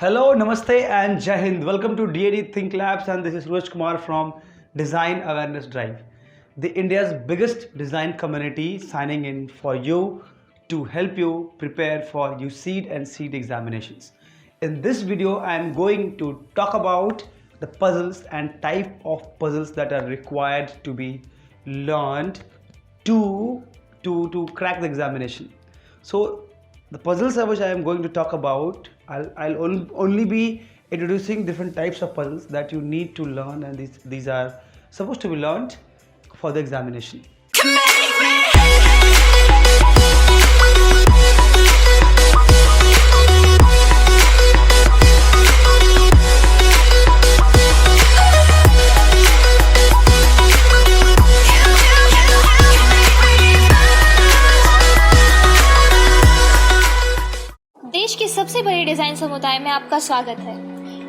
Hello, Namaste and Jai Hind. Welcome to DAD Think Labs, and this is Roj Kumar from Design Awareness Drive, the India's biggest design community signing in for you to help you prepare for UCEED and CEED examinations. In this video, I am going to talk about the puzzles and type of puzzles that are required to be learned to crack the examination. So the puzzles which I am going to talk about, I'll only be introducing different types of puzzles that you need to learn, and these are supposed to be learned for the examination. देश के सबसे बड़े design समुदाय में आपका स्वागत है।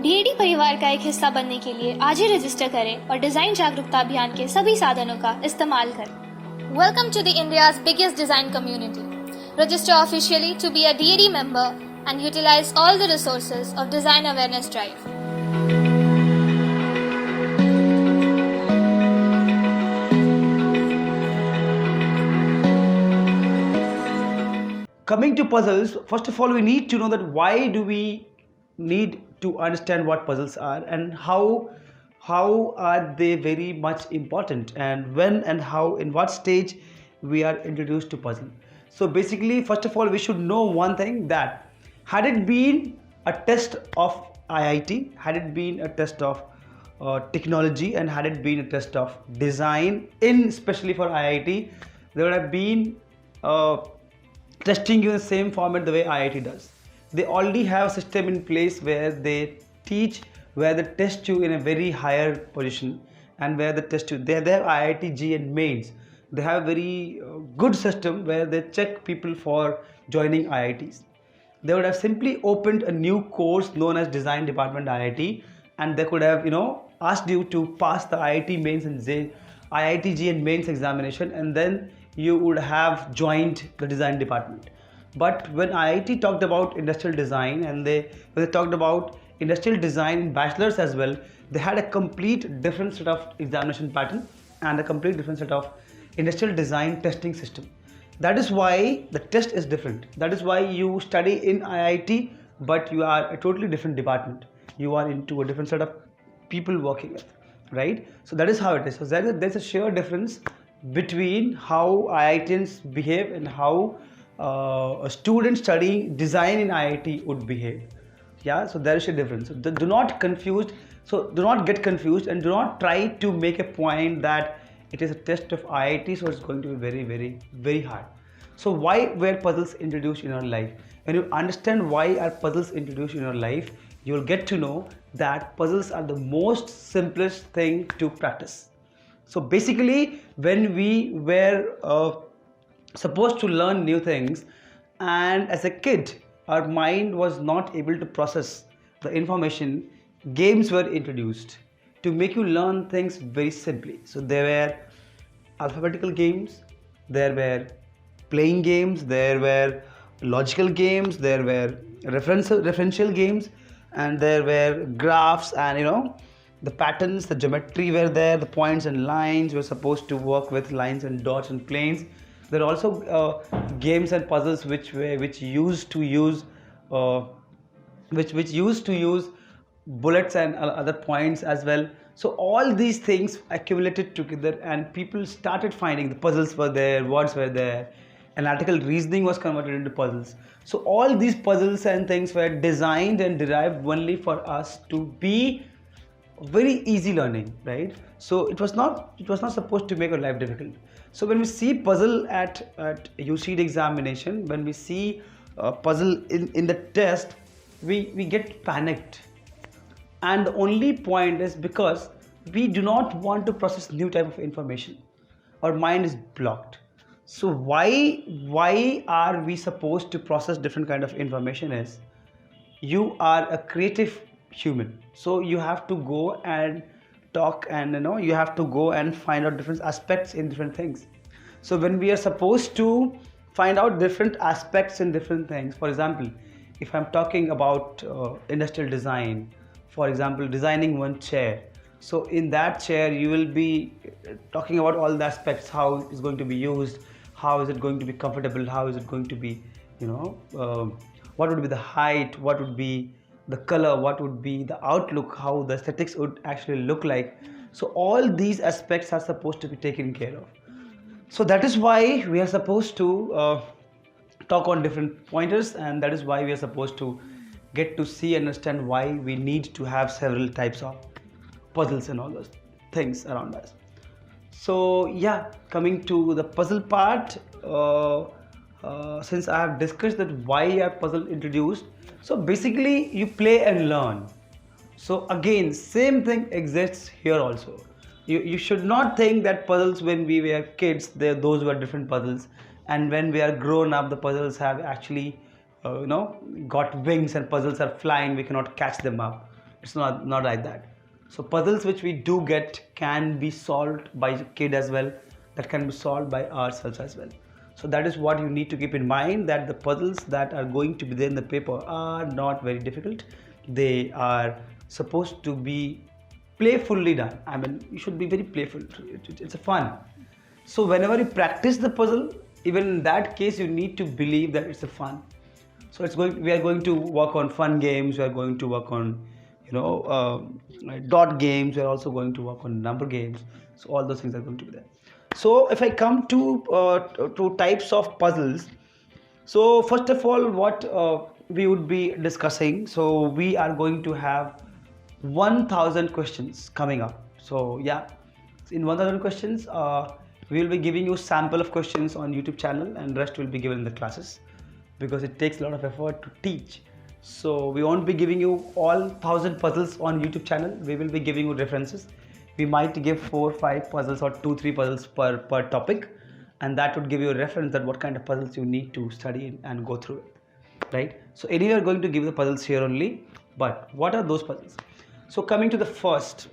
DAD परिवार का एक हिस्सा बनने के लिए आज ही रजिस्टर करें और डिजाइन जागरूकता अभियान के सभी साधनों का इस्तेमाल करें। Welcome to the India's biggest design community. Register officially to be a DAD member and utilise all the resources of design awareness drive. Coming to puzzles, first of all, we need to know that why do we need to understand what puzzles are and how are they very much important, and when and how, in what stage we are introduced to puzzle. So basically, first of all, we should know one thing, that had it been a test of IIT, had it been a test of technology, and had it been a test of design, especially for IIT, there would have been testing you in the same format the way IIT does. They already have a system in place where they teach, where they test you in a very higher position, and where they test you. They have IIT and mains. They have a very good system where they check people for joining IITs. They would have simply opened a new course known as Design Department IIT, and they could have asked you to pass the IIT mains and IIT and mains examination, and then you would have joined the design department. But when IIT talked about industrial design, and when they talked about industrial design in bachelor's as well, they had a complete different set of examination pattern and a complete different set of industrial design testing system. That is why the test is different. That is why you study in IIT, but you are a totally different department. You are into a different set of people working with, right? So that is how it is. So there's a sheer difference between how IITians behave and how a student studying design in IIT would behave. Yeah, so there is a difference. So do not get confused, and do not try to make a point that it is a test of IIT, so it's going to be very, very, very hard. So why were puzzles introduced in your life? When you understand why are puzzles introduced in your life, you will get to know that puzzles are the most simplest thing to practice. So basically, when we were supposed to learn new things, and as a kid our mind was not able to process the information, games were introduced to make you learn things very simply. So there were alphabetical games, there were playing games, there were logical games, there were referential games, and there were graphs, and the patterns, the geometry were there, the points and lines. Were supposed to work with lines and dots and planes. There are also games and puzzles which used to use bullets and other points as well. So all these things accumulated together, and people started finding the puzzles were there, words were there, analytical reasoning was converted into puzzles. So all these puzzles and things were designed and derived only for us to be very easy learning, right? So it was not supposed to make our life difficult. So when we see puzzle at UCEED examination, when we see puzzle in the test, we get panicked, and the only point is because we do not want to process new type of information. Our mind is blocked. So why are we supposed to process different kind of information? Is you are a creative human, so you have to go and talk, and you have to go and find out different aspects in different things. So when we are supposed to find out different aspects in different things, for example, if I'm talking about industrial design, for example, designing one chair, so in that chair you will be talking about all the aspects, how it's going to be used, how is it going to be comfortable, how is it going to be, what would be the height, what would be the color, what would be the outlook, how the aesthetics would actually look like. So all these aspects are supposed to be taken care of. So that is why we are supposed to talk on different pointers, and that is why we are supposed to get to see and understand why we need to have several types of puzzles and all those things around us. So yeah, coming to the puzzle part, since I have discussed that why are puzzle introduced, so basically you play and learn. So again, same thing exists here also. You should not think that puzzles when we were kids, those were different puzzles, and when we are grown up, the puzzles have actually got wings and puzzles are flying, we cannot catch them up. It's not like that. So puzzles which we do get can be solved by a kid as well, that can be solved by ourselves as well. So that is what you need to keep in mind, that the puzzles that are going to be there in the paper are not very difficult. They are supposed to be playfully done. I mean, you should be very playful. It's a fun. So whenever you practice the puzzle, even in that case, you need to believe that it's a fun. So we are going to work on fun games. We are going to work on dot games. We are also going to work on number games. So all those things are going to be there. So if I come to types of puzzles, so first of all, what we would be discussing, so we are going to have 1000 questions coming up. So yeah, in 1000 questions, we will be giving you sample of questions on YouTube channel, and rest will be given in the classes, because it takes a lot of effort to teach. So we won't be giving you all 1000 puzzles on YouTube channel. We will be giving you references. We might give 4 or 5 puzzles or 2-3 puzzles per topic, and that would give you a reference that what kind of puzzles you need to study and go through it, right? So anyway, we are going to give the puzzles here only, but what are those puzzles? So coming to the first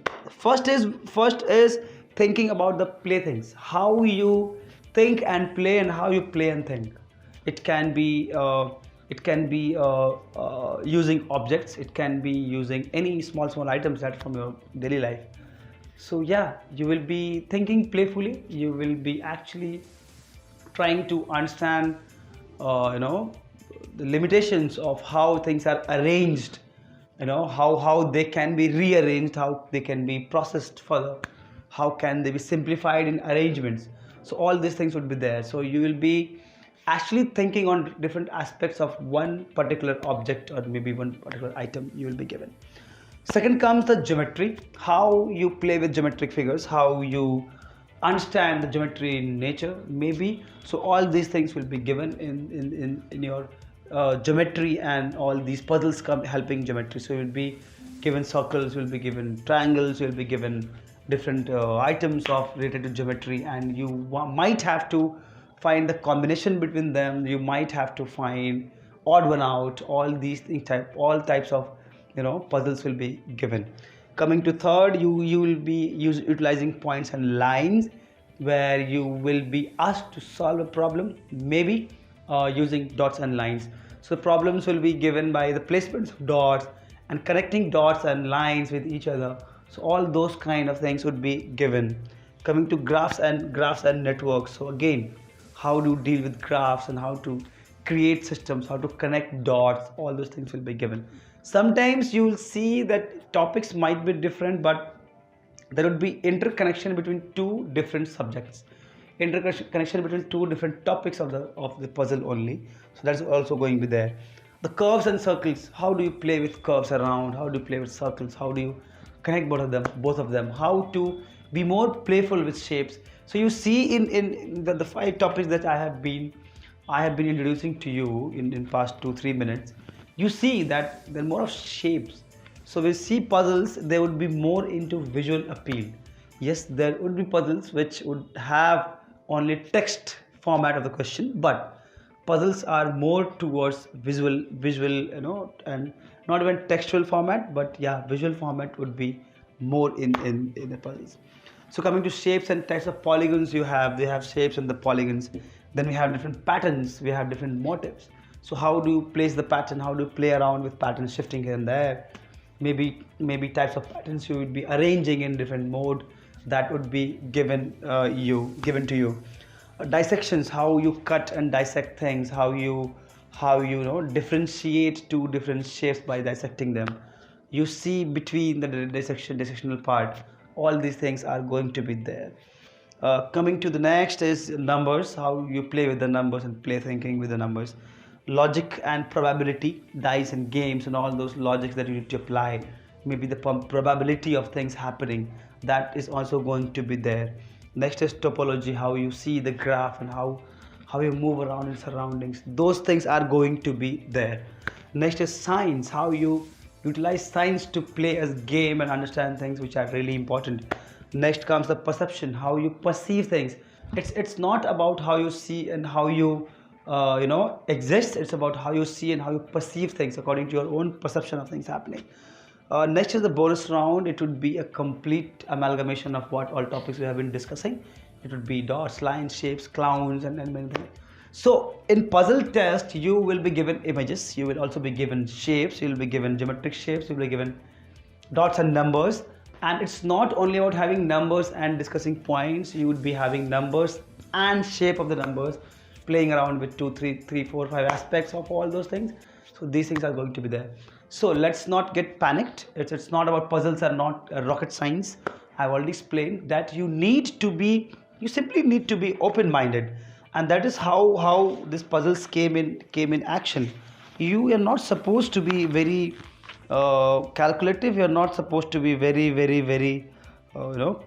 is thinking about the playthings, how you think and play, and how you play and think. It can be using objects, it can be using any small items that from your daily life. So yeah, you will be thinking playfully, you will be actually trying to understand the limitations of how things are arranged, how they can be rearranged, how they can be processed further, how can they be simplified in arrangements. So all these things would be there. So you will be actually thinking on different aspects of one particular object, or maybe one particular item you will be given. Second comes the geometry, how you play with geometric figures, how you understand the geometry in nature maybe. So all these things will be given in your geometry, and all these puzzles come helping geometry. So you will be given circles, you will be given triangles, you will be given different items of related to geometry, and you might have to find the combination between them. You might have to find odd one out. All these all types of puzzles will be given. Coming to third, you will be utilizing points and lines, where you will be asked to solve a problem, maybe using dots and lines. So problems will be given by the placements of dots and connecting dots and lines with each other. So all those kind of things would be given. Coming to graphs and networks. So again, how to deal with graphs and how to create systems, how to connect dots, all those things will be given. Sometimes you will see that topics might be different, but there would be interconnection between two different subjects, interconnection between two different topics of the puzzle only. So that's also going to be there. The curves and circles, how do you play with curves around, how do you play with circles, how do you connect both of them, how to be more playful with shapes. So you see in the 5 topics that I have been introducing to you in past 2-3 minutes, you see that there are more of shapes. So we see puzzles, they would be more into visual appeal. Yes, there would be puzzles which would have only text format of the question, but puzzles are more towards visual, and not even textual format, but yeah, visual format would be more in the puzzles. So coming to shapes and types of polygons, they have shapes and the polygons. Then we have different patterns, we have different motifs. So how do you place the pattern? How do you play around with pattern shifting here and there? Maybe types of patterns you would be arranging in different mode that would be given to you. Dissections, how you cut and dissect things, how you differentiate two different shapes by dissecting them. You see between the dissectional part, all these things are going to be there. Coming to the next is numbers, how you play with the numbers and play thinking with the numbers. Logic and probability, dice and games and all those logics that you need to apply. Maybe the probability of things happening, that is also going to be there. Next is topology, how you see the graph and how you move around in surroundings. Those things are going to be there. Next is science, how you utilize science to play as game and understand things which are really important. Next comes the perception, how you perceive things. It's not about how you see and how you exist. It's about how you see and how you perceive things according to your own perception of things happening. Next is the bonus round. It would be a complete amalgamation of what all topics we have been discussing. It would be dots, lines, shapes, clowns, and many things. So in puzzle test, you will be given images, you will also be given shapes, you will be given geometric shapes, you will be given dots and numbers. And it's not only about having numbers and discussing points, you would be having numbers and shape of the numbers, playing around with 2, 3, 4, 5 aspects of all those things. So these things are going to be there. So let's not get panicked. It's not about puzzles are not rocket science. I've already explained that you simply need to be open-minded. And that is how this puzzles came in action. You are not supposed to be very calculative. You are not supposed to be very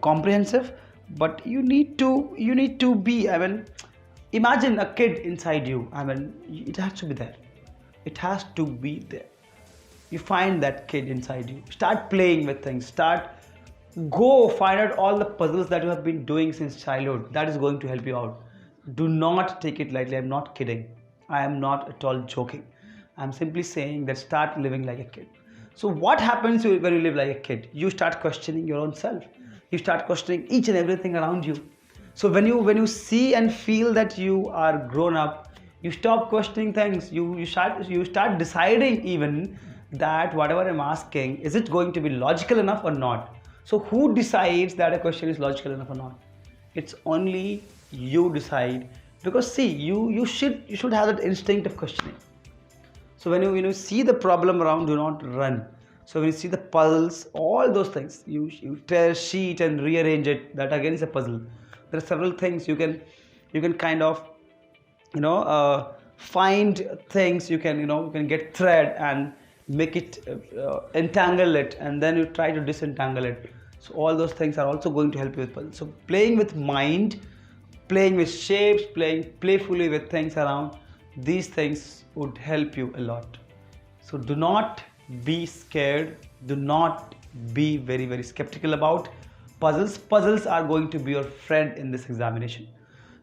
comprehensive. But you need to be. I mean, imagine a kid inside you. I mean, it has to be there. It has to be there. You find that kid inside you. Start playing with things. Go find out all the puzzles that you have been doing since childhood. That is going to help you out. Do not take it lightly. I'm not kidding. I am not at all joking. I'm simply saying that start living like a kid. So what happens when you live like a kid? You start questioning your own self. You start questioning each and everything around you. So when you see and feel that you are grown up, you stop questioning things. You start deciding even that whatever I'm asking, is it going to be logical enough or not? So who decides that a question is logical enough or not? It's only you decide, because see, you should have that instinct of questioning. So when you see the problem around, do not run. So when you see the puzzles, all those things, you tear a sheet and rearrange it. That again is a puzzle. There are several things you can kind of find things. You can get thread and make it entangle it, and then you try to disentangle it. So all those things are also going to help you with puzzles. So playing with mind, playing with shapes, playing playfully with things around, these things would help you a lot. So do not be scared. Do not be very skeptical about puzzles. Puzzles are going to be your friend in this examination.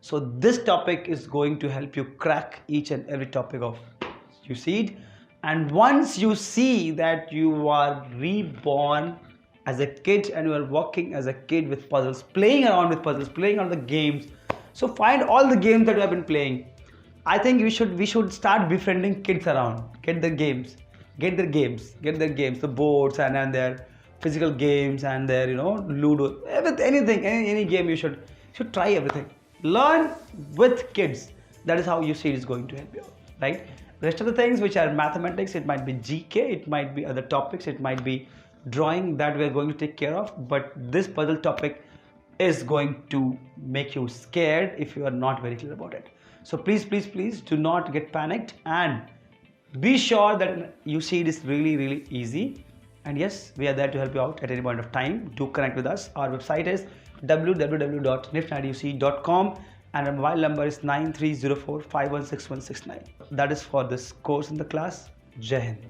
So this topic is going to help you crack each and every topic of UCEED. And once you see that you are reborn as a kid and you are working as a kid with puzzles, playing around with puzzles, playing on the games. So find all the games that you have been playing. I think we should start befriending kids around. Get their games, the boards and their physical games and their Ludo, anything, any game you should try everything. Learn with kids. That is how UCEED is going to help you out, right? Rest of the things which are mathematics, it might be GK, it might be other topics, it might be drawing, that we are going to take care of. But this puzzle topic is going to make you scared if you are not very clear about it. So please do not get panicked, and be sure that UCEED is really easy. And yes, we are there to help you out at any point of time. Do connect with us. Our website is www.niftuc.com and our mobile number is 9304516169. That is for this course in the class. Jai Hind.